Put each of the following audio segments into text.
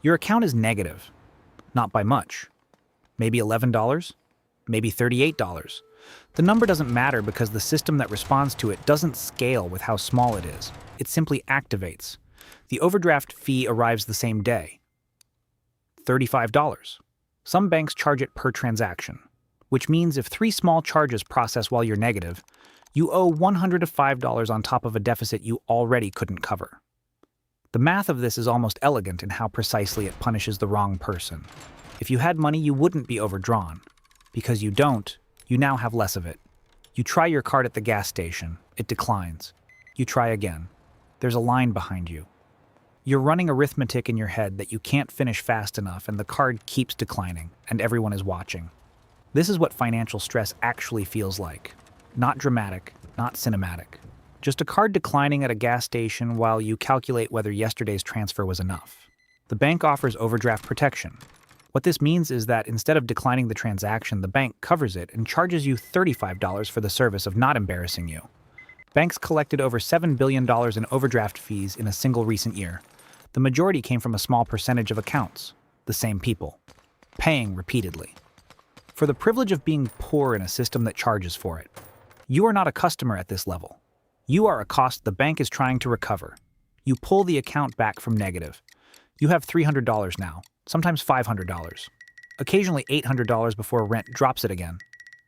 Your account is negative, not by much. Maybe $11, maybe $38. The number doesn't matter because the system that responds to it doesn't scale with how small it is. It simply activates. The overdraft fee arrives the same day. $35. Some banks charge it per transaction, which means if 3 small charges process while you're negative, you owe $105 on top of a deficit you already couldn't cover. The math of this is almost elegant in how precisely it punishes the wrong person. If you had money, you wouldn't be overdrawn. Because you don't, you now have less of it. You try your card at the gas station. It declines. You try again. There's a line behind you. You're running arithmetic in your head that you can't finish fast enough, and the card keeps declining, and everyone is watching. This is what financial stress actually feels like. Not dramatic, not cinematic. Just a card declining at a gas station while you calculate whether yesterday's transfer was enough. The bank offers overdraft protection. What this means is that instead of declining the transaction, the bank covers it and charges you $35 for the service of not embarrassing you. Banks collected over $7 billion in overdraft fees in a single recent year. The majority came from a small percentage of accounts, the same people, paying repeatedly. For the privilege of being poor in a system that charges for it. You are not a customer at this level. You are a cost the bank is trying to recover. You pull the account back from negative. You have $300 now, sometimes $500. Occasionally $800 before rent drops it again.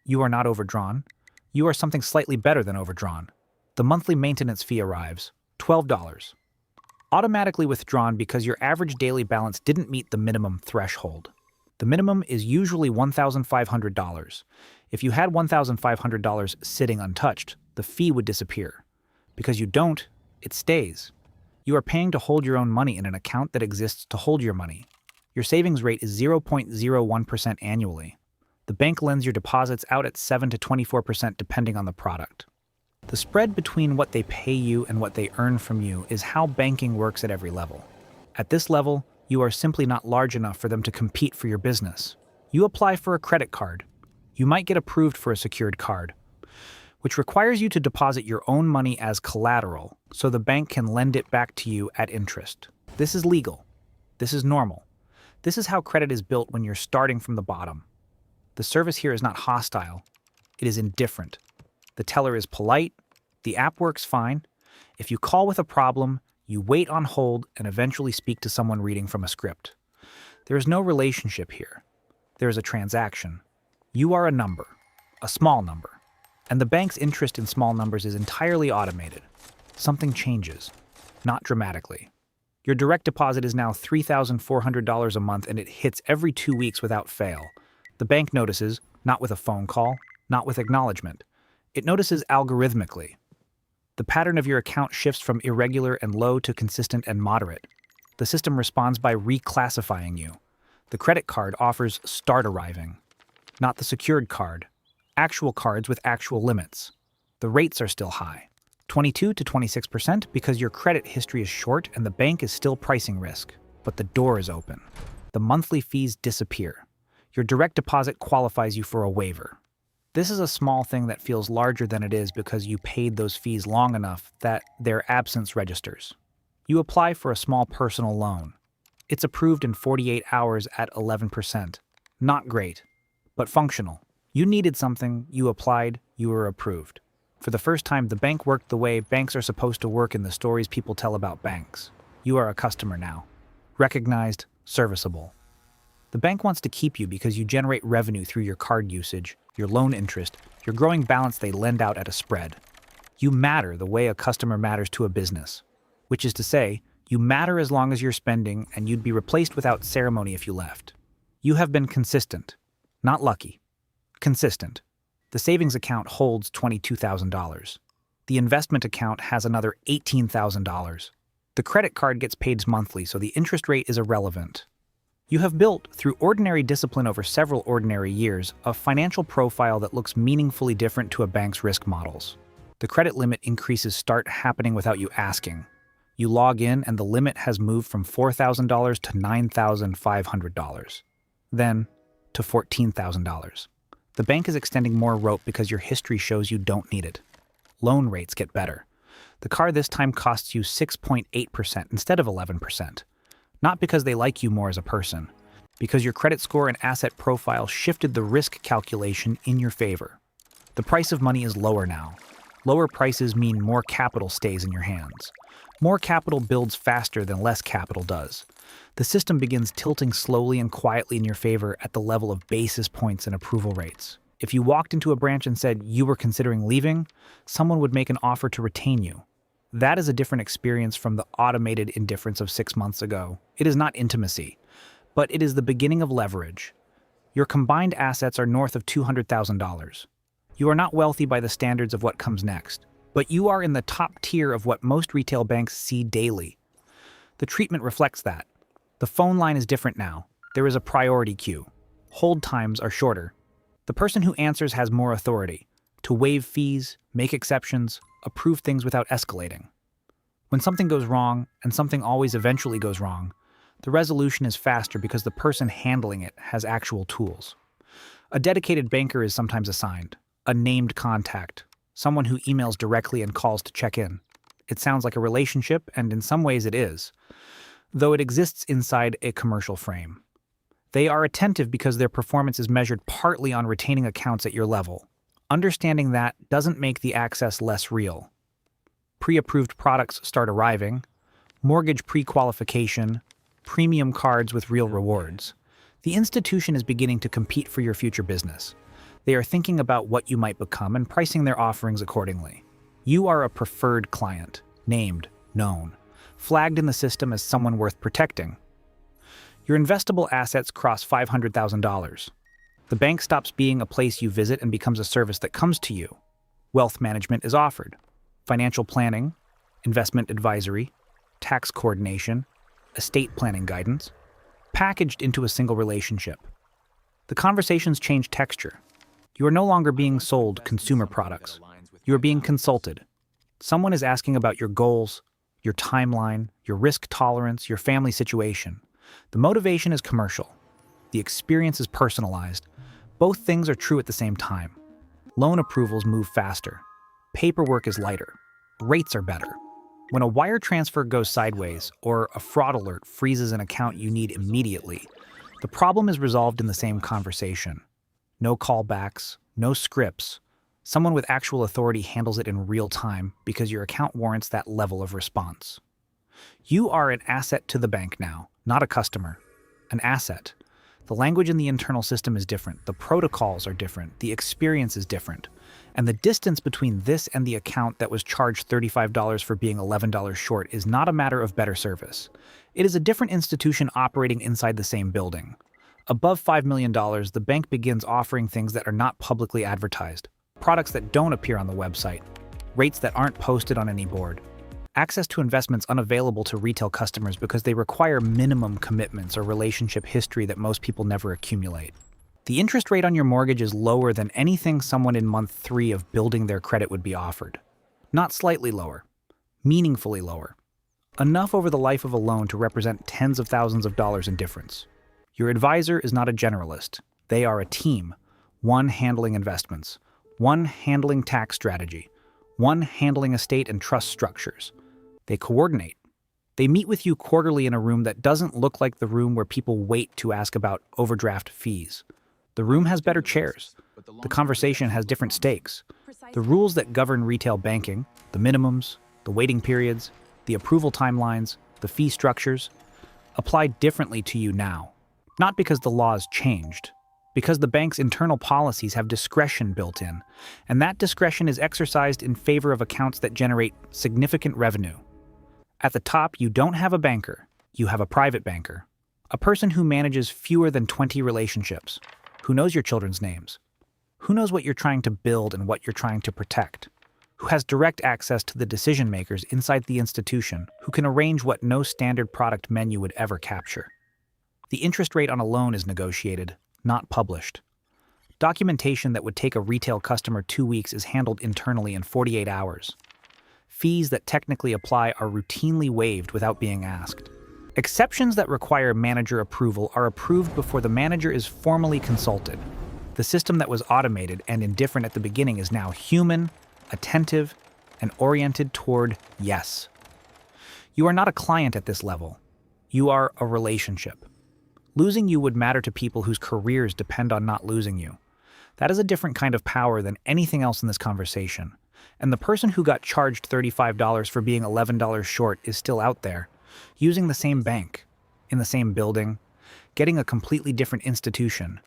You are not overdrawn. You are something slightly better than overdrawn. The monthly maintenance fee arrives, $12. Automatically withdrawn because your average daily balance didn't meet the minimum threshold. The minimum is usually $1,500. If you had $1,500 sitting untouched, the fee would disappear. Because you don't, it stays. You are paying to hold your own money in an account that exists to hold your money. Your savings rate is 0.01% annually. The bank lends your deposits out at 7 to 24% depending on the product. The spread between what they pay you and what they earn from you is how banking works at every level. At this level, you are simply not large enough for them to compete for your business. You apply for a credit card. You might get approved for a secured card, which requires you to deposit your own money as collateral so the bank can lend it back to you at interest. This is legal. This is normal. This is how credit is built when you're starting from the bottom. The service here is not hostile. It is indifferent. The teller is polite. The app works fine. If you call with a problem, you wait on hold and eventually speak to someone reading from a script. There is no relationship here. There is a transaction. You are a number, a small number. And the bank's interest in small numbers is entirely automated. Something changes, not dramatically. Your direct deposit is now $3,400 a month and it hits every 2 weeks without fail. The bank notices, not with a phone call, not with acknowledgement. It notices algorithmically. The pattern of your account shifts from irregular and low to consistent and moderate. The system responds by reclassifying you. The credit card offers start arriving, not the secured card. Actual cards with actual limits. The rates are still high, 22 to 26% because your credit history is short and the bank is still pricing risk. But the door is open. The monthly fees disappear. Your direct deposit qualifies you for a waiver. This is a small thing that feels larger than it is because you paid those fees long enough that their absence registers. You apply for a small personal loan. It's approved in 48 hours at 11%. Not great, but functional. You needed something, you applied, you were approved. For the first time, the bank worked the way banks are supposed to work in the stories people tell about banks. You are a customer now. Recognized, serviceable. The bank wants to keep you because you generate revenue through your card usage, your loan interest, your growing balance they lend out at a spread. You matter the way a customer matters to a business. Which is to say, you matter as long as you're spending and you'd be replaced without ceremony if you left. You have been consistent, not lucky. Consistent. The savings account holds $22,000. The investment account has another $18,000. The credit card gets paid monthly, so the interest rate is irrelevant. You have built, through ordinary discipline over several ordinary years, a financial profile that looks meaningfully different to a bank's risk models. The credit limit increases start happening without you asking. You log in and the limit has moved from $4,000 to $9,500. Then to $14,000. The bank is extending more rope because your history shows you don't need it. Loan rates get better. The car this time costs you 6.8% instead of 11%. Not because they like you more as a person, because your credit score and asset profile shifted the risk calculation in your favor. The price of money is lower now. Lower prices mean more capital stays in your hands. More capital builds faster than less capital does. The system begins tilting slowly and quietly in your favor at the level of basis points and approval rates. If you walked into a branch and said you were considering leaving, someone would make an offer to retain you. That is a different experience from the automated indifference of 6 months ago. It is not intimacy, but it is the beginning of leverage. Your combined assets are north of $200,000. You are not wealthy by the standards of what comes next, but you are in the top tier of what most retail banks see daily. The treatment reflects that. The phone line is different now. There is a priority queue. Hold times are shorter. The person who answers has more authority to waive fees, make exceptions, approve things without escalating. When something goes wrong, and something always eventually goes wrong, the resolution is faster because the person handling it has actual tools. A dedicated banker is sometimes assigned, a named contact, someone who emails directly and calls to check in. It sounds like a relationship, and in some ways it is, though it exists inside a commercial frame. They are attentive because their performance is measured partly on retaining accounts at your level. Understanding that doesn't make the access less real. Pre-approved products start arriving, mortgage pre-qualification, premium cards with real rewards. The institution is beginning to compete for your future business. They are thinking about what you might become and pricing their offerings accordingly. You are a preferred client, named, known, flagged in the system as someone worth protecting. Your investable assets cross $500,000. The bank stops being a place you visit and becomes a service that comes to you. Wealth management is offered. Financial planning, investment advisory, tax coordination, estate planning guidance, packaged into a single relationship. The conversations change texture. You are no longer being sold consumer products. You are being consulted. Someone is asking about your goals, your timeline, your risk tolerance, your family situation. The motivation is commercial. The experience is personalized. Both things are true at the same time. Loan approvals move faster. Paperwork is lighter. Rates are better. When a wire transfer goes sideways or a fraud alert freezes an account you need immediately, the problem is resolved in the same conversation. No callbacks, no scripts. Someone with actual authority handles it in real time because your account warrants that level of response. You are an asset to the bank now, not a customer. An asset. The language in the internal system is different, the protocols are different, the experience is different, and the distance between this and the account that was charged $35 for being $11 short is not a matter of better service. It is a different institution operating inside the same building. Above $5 million, the bank begins offering things that are not publicly advertised, products that don't appear on the website, rates that aren't posted on any board, access to investments unavailable to retail customers because they require minimum commitments or relationship history that most people never accumulate. The interest rate on your mortgage is lower than anything someone in month 3 of building their credit would be offered. Not slightly lower, meaningfully lower. Enough over the life of a loan to represent tens of thousands of dollars in difference. Your advisor is not a generalist. They are a team, one handling investments, one handling tax strategy, one handling estate and trust structures. They coordinate. They meet with you quarterly in a room that doesn't look like the room where people wait to ask about overdraft fees. The room has better chairs. The conversation has different stakes. The rules that govern retail banking, the minimums, the waiting periods, the approval timelines, the fee structures, apply differently to you now. Not because the laws changed, because the bank's internal policies have discretion built in, and that discretion is exercised in favor of accounts that generate significant revenue. At the top, you don't have a banker, you have a private banker, a person who manages fewer than 20 relationships, who knows your children's names, who knows what you're trying to build and what you're trying to protect, who has direct access to the decision makers inside the institution, who can arrange what no standard product menu would ever capture. The interest rate on a loan is negotiated, not published. Documentation that would take a retail customer 2 weeks is handled internally in 48 hours. Fees that technically apply are routinely waived without being asked. Exceptions that require manager approval are approved before the manager is formally consulted. The system that was automated and indifferent at the beginning is now human, attentive, and oriented toward yes. You are not a client at this level. You are a relationship. Losing you would matter to people whose careers depend on not losing you. That is a different kind of power than anything else in this conversation. And the person who got charged $35 for being $11 short is still out there, using the same bank, in the same building, getting a completely different institution,